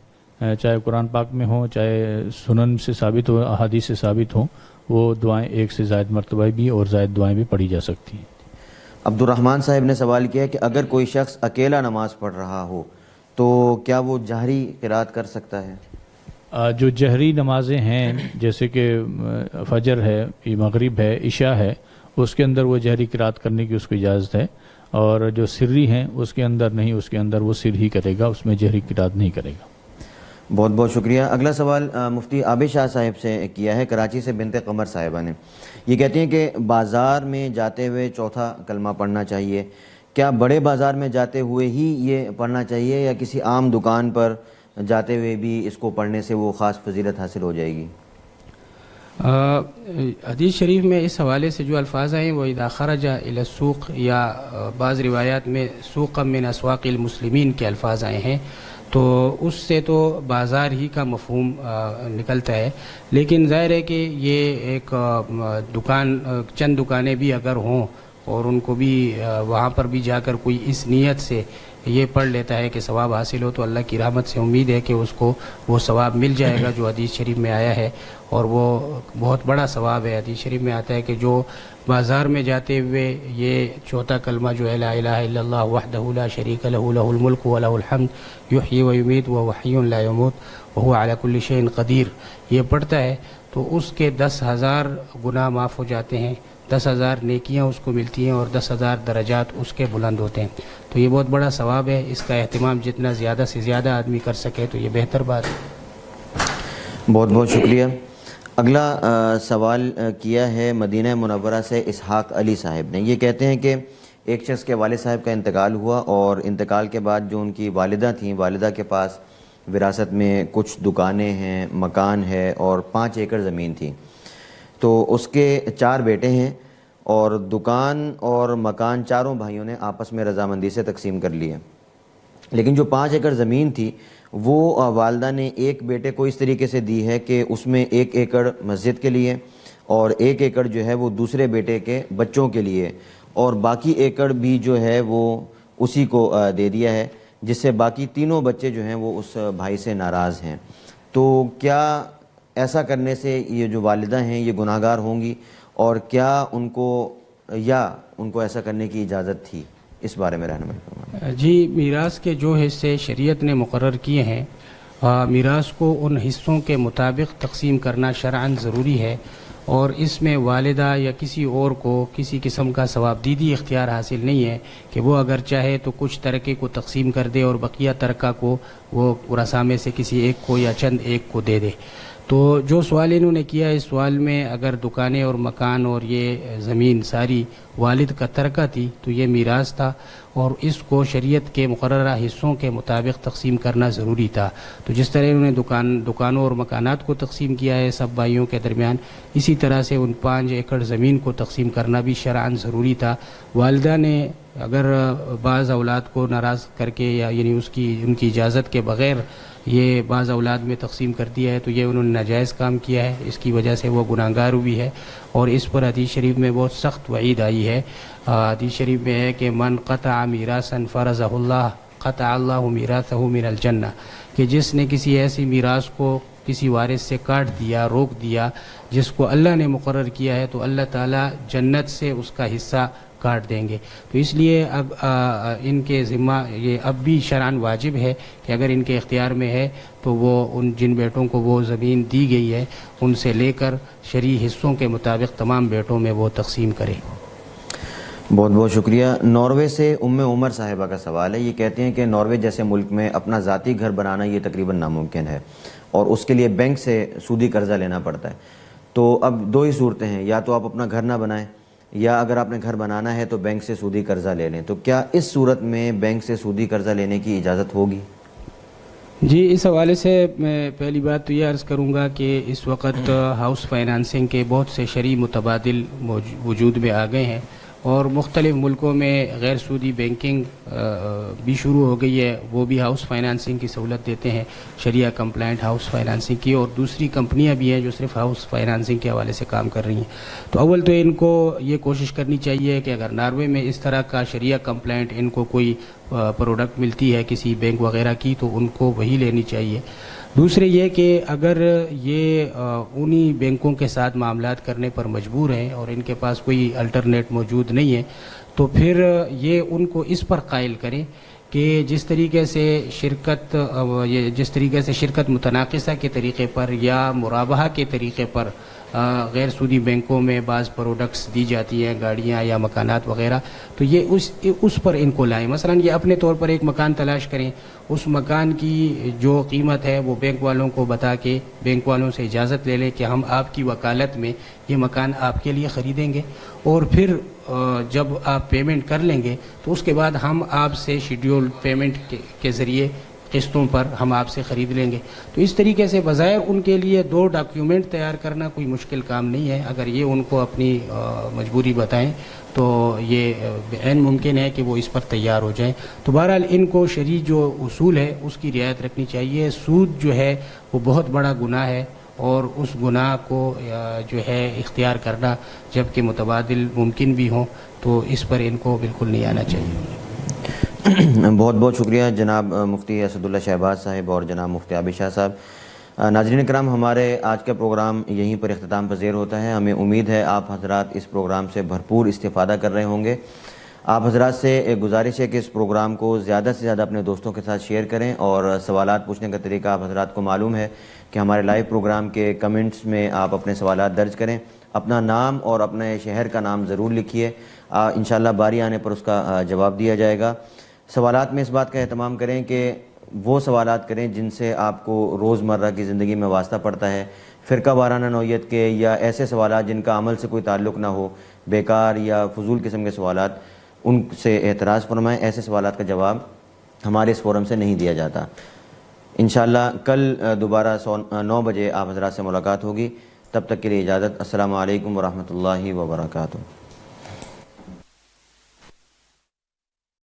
چاہے قرآن پاک میں ہوں، چاہے سنن سے ثابت ہو، احادیث سے ثابت ہوں، وہ دعائیں 1 سے زائد مرتبہ بھی اور زائد دعائیں بھی پڑھی جا سکتی ہیں۔ عبد الرحمن صاحب نے سوال کیا ہے کہ اگر کوئی شخص اکیلا نماز پڑھ رہا ہو تو کیا وہ جہری قرات کر سکتا ہے؟ جو جہری نمازیں ہیں جیسے کہ فجر ہے، مغرب ہے، عشاء ہے، اس کے اندر وہ جہری قرات کرنے کی اس کو اجازت ہے، اور جو سری ہیں اس کے اندر نہیں، اس کے اندر وہ سر ہی کرے گا، اس میں جہری قرات نہیں کرے گا۔ بہت بہت شکریہ۔ اگلا سوال مفتی عابد شاہ صاحب سے کیا ہے، کراچی سے بنت قمر صاحبہ نے، یہ کہتے ہیں کہ بازار میں جاتے ہوئے چوتھا کلمہ پڑھنا چاہیے، کیا بڑے بازار میں جاتے ہوئے ہی یہ پڑھنا چاہیے یا کسی عام دکان پر جاتے ہوئے بھی اس کو پڑھنے سے وہ خاص فضیلت حاصل ہو جائے گی؟ حدیث شریف میں اس حوالے سے جو الفاظ ہیں وہ اذا خرج الى السوق یا بعض روایات میں سوقا من اسواق المسلمین کے الفاظ آئے ہیں، تو اس سے تو بازار ہی کا مفہوم نکلتا ہے، لیکن ظاہر ہے کہ یہ ایک دکان، چند دکانیں بھی اگر ہوں اور ان کو بھی وہاں پر بھی جا کر کوئی اس نیت سے یہ پڑھ لیتا ہے کہ ثواب حاصل ہو، تو اللہ کی رحمت سے امید ہے کہ اس کو وہ ثواب مل جائے گا جو حدیث شریف میں آیا ہے، اور وہ بہت بڑا ثواب ہے۔ حدیث شریف میں آتا ہے کہ جو بازار میں جاتے ہوئے یہ چوتھا کلمہ جو ہے لا الہ الا اللہ وحدہ لا شریک لہ لہ الملک ولہ الحمد یحیی و یمیت وہو حی لا یموت وہو علی کل شیء قدیر یہ پڑھتا ہے تو اس کے 10,000 گناہ معاف ہو جاتے ہیں، 10,000 نیکیاں اس کو ملتی ہیں اور 10,000 درجات اس کے بلند ہوتے ہیں، تو یہ بہت بڑا ثواب ہے۔ اس کا اہتمام جتنا زیادہ سے زیادہ آدمی کر سکے تو یہ بہتر بات ہے۔ بہت بہت شکریہ۔ اگلا سوال کیا ہے مدینہ منورہ سے اسحاق علی صاحب نے، یہ کہتے ہیں کہ ایک شخص کے والد صاحب کا انتقال ہوا اور انتقال کے بعد جو ان کی والدہ تھیں، والدہ کے پاس وراثت میں کچھ دکانیں ہیں، مکان ہے اور 5 ایکڑ زمین تھی، تو اس کے 4 بیٹے ہیں، اور دکان اور مکان چاروں بھائیوں نے آپس میں رضامندی سے تقسیم کر لیے، لیکن جو 5 ایکڑ زمین تھی وہ والدہ نے ایک بیٹے کو اس طریقے سے دی ہے کہ اس میں 1 ایکڑ مسجد کے لیے اور 1 ایکڑ جو ہے وہ دوسرے بیٹے کے بچوں کے لیے، اور باقی ایکڑ بھی جو ہے وہ اسی کو دے دیا ہے، جس سے باقی تینوں بچے جو ہیں وہ اس بھائی سے ناراض ہیں۔ تو کیا ایسا کرنے سے یہ جو والدہ ہیں یہ گناہ گار ہوں گی، اور کیا ان کو ایسا کرنے کی اجازت تھی؟ اس بارے میں رہنمائی فرمائیں۔ جی، میراث کے جو حصے شریعت نے مقرر کیے ہیں، میراث کو ان حصوں کے مطابق تقسیم کرنا شرعاً ضروری ہے، اور اس میں والدہ یا کسی اور کو کسی قسم کا ثوابدیدی اختیار حاصل نہیں ہے کہ وہ اگر چاہے تو کچھ ترکے کو تقسیم کر دے اور بقیہ ترکہ کو وہ ورثاء میں سے کسی ایک کو یا چند ایک کو دے دے۔ تو جو سوال انہوں نے کیا، اس سوال میں اگر دکانیں اور مکان اور یہ زمین ساری والد کا ترکہ تھی تو یہ میراث تھا، اور اس کو شریعت کے مقررہ حصوں کے مطابق تقسیم کرنا ضروری تھا۔ تو جس طرح انہوں نے دکانوں اور مکانات کو تقسیم کیا ہے سب بھائیوں کے درمیان، اسی طرح سے ان 5 ایکڑ زمین کو تقسیم کرنا بھی شرعاً ضروری تھا۔ والدہ نے اگر بعض اولاد کو ناراض کر کے یا یعنی ان کی اجازت کے بغیر یہ بعض اولاد میں تقسیم کر دیا ہے تو یہ انہوں نے ناجائز کام کیا ہے، اس کی وجہ سے وہ گناہگار ہوئی ہے، اور اس پر حدیث شریف میں بہت سخت وعید آئی ہے۔ حدیث شریف میں ہے کہ من قطع میراثا فرضہ اللہ قطع اللہ میراثہ من الجنہ، کہ جس نے کسی ایسی میراث کو کسی وارث سے کاٹ دیا، روک دیا جس کو اللہ نے مقرر کیا ہے، تو اللہ تعالیٰ جنت سے اس کا حصہ کاٹ دیں گے۔ تو اس لیے اب ان کے ذمہ یہ اب بھی شرعاً واجب ہے کہ اگر ان کے اختیار میں ہے تو وہ ان جن بیٹوں کو وہ زمین دی گئی ہے ان سے لے کر شرعی حصوں کے مطابق تمام بیٹوں میں وہ تقسیم کریں۔ بہت بہت شکریہ۔ ناروے سے عمر صاحبہ کا سوال ہے، یہ کہتے ہیں کہ ناروے جیسے ملک میں اپنا ذاتی گھر بنانا یہ تقریباً ناممکن ہے، اور اس کے لیے بینک سے سودی قرضہ لینا پڑتا ہے۔ تو اب 2 ہی صورتیں ہیں، یا تو آپ اپنا گھر نہ بنائیں، یا اگر آپ نے گھر بنانا ہے تو بینک سے سودی قرضہ لے لیں۔ تو کیا اس صورت میں بینک سے سودی قرضہ لینے کی اجازت ہوگی؟ جی، اس حوالے سے میں پہلی بات تو یہ عرض کروں گا کہ اس وقت ہاؤس فائنانسنگ کے بہت سے شرعی متبادل وجود میں آ گئے ہیں، اور مختلف ملکوں میں غیر سودی بینکنگ بھی شروع ہو گئی ہے، وہ بھی ہاؤس فائنانسنگ کی سہولت دیتے ہیں، شریعہ کمپلائنٹ ہاؤس فائنانسنگ کی، اور دوسری کمپنیاں بھی ہیں جو صرف ہاؤس فائنانسنگ کے حوالے سے کام کر رہی ہیں۔ تو اول تو ان کو یہ کوشش کرنی چاہیے کہ اگر ناروے میں اس طرح کا شریعہ کمپلائنٹ ان کو کوئی پروڈکٹ ملتی ہے کسی بینک وغیرہ کی تو ان کو وہی لینی چاہیے۔ دوسرے یہ کہ اگر یہ انہی بینکوں کے ساتھ معاملات کرنے پر مجبور ہیں اور ان کے پاس کوئی الٹرنیٹ موجود نہیں ہے تو پھر یہ ان کو اس پر قائل کریں کہ جس طریقے سے شرکت متناقصہ کے طریقے پر یا مرابحہ کے طریقے پر غیر سودی بینکوں میں بعض پروڈکٹس دی جاتی ہیں، گاڑیاں یا مکانات وغیرہ، تو یہ اس پر ان کو لائیں۔ مثلا یہ اپنے طور پر ایک مکان تلاش کریں، اس مکان کی جو قیمت ہے وہ بینک والوں کو بتا کے بینک والوں سے اجازت لے لیں کہ ہم آپ کی وکالت میں یہ مکان آپ کے لیے خریدیں گے، اور پھر جب آپ پیمنٹ کر لیں گے تو اس کے بعد ہم آپ سے شیڈیول پیمنٹ کے ذریعے قسطوں پر ہم آپ سے خرید لیں گے۔ تو اس طریقے سے بظاہر ان کے لیے 2 ڈاکیومنٹ تیار کرنا کوئی مشکل کام نہیں ہے، اگر یہ ان کو اپنی مجبوری بتائیں تو یہ عین ممکن ہے کہ وہ اس پر تیار ہو جائیں۔ تو بہرحال ان کو شرعی جو اصول ہے اس کی رعایت رکھنی چاہیے۔ سود جو ہے وہ بہت بڑا گناہ ہے، اور اس گناہ کو جو ہے اختیار کرنا جبکہ متبادل ممکن بھی ہوں تو اس پر ان کو بالکل نہیں آنا چاہیے۔ بہت بہت شکریہ جناب مفتی اسد اللہ شہباز صاحب اور جناب مفتی عابد شاہ صاحب۔ ناظرین کرام، ہمارے آج کا پروگرام یہیں پر اختتام پذیر ہوتا ہے۔ ہمیں امید ہے آپ حضرات اس پروگرام سے بھرپور استفادہ کر رہے ہوں گے۔ آپ حضرات سے ایک گزارش ہے کہ اس پروگرام کو زیادہ سے زیادہ اپنے دوستوں کے ساتھ شیئر کریں، اور سوالات پوچھنے کا طریقہ آپ حضرات کو معلوم ہے کہ ہمارے لائیو پروگرام کے کمنٹس میں آپ اپنے سوالات درج کریں، اپنا نام اور اپنے شہر کا نام ضرور لکھیے، انشاءاللہ باری آنے پر اس کا جواب دیا جائے گا۔ سوالات میں اس بات کا اہتمام کریں کہ وہ سوالات کریں جن سے آپ کو روزمرہ کی زندگی میں واسطہ پڑتا ہے، فرقہ وارانہ نوعیت کے یا ایسے سوالات جن کا عمل سے کوئی تعلق نہ ہو، بیکار یا فضول قسم کے سوالات، ان سے اعتراض فرمائیں۔ ایسے سوالات کا جواب ہمارے اس فورم سے نہیں دیا جاتا۔ انشاءاللہ کل دوبارہ 9 بجے آپ حضرات سے ملاقات ہوگی، تب تک کے لیے اجازت۔ السلام علیکم ورحمۃ اللہ وبرکاتہ۔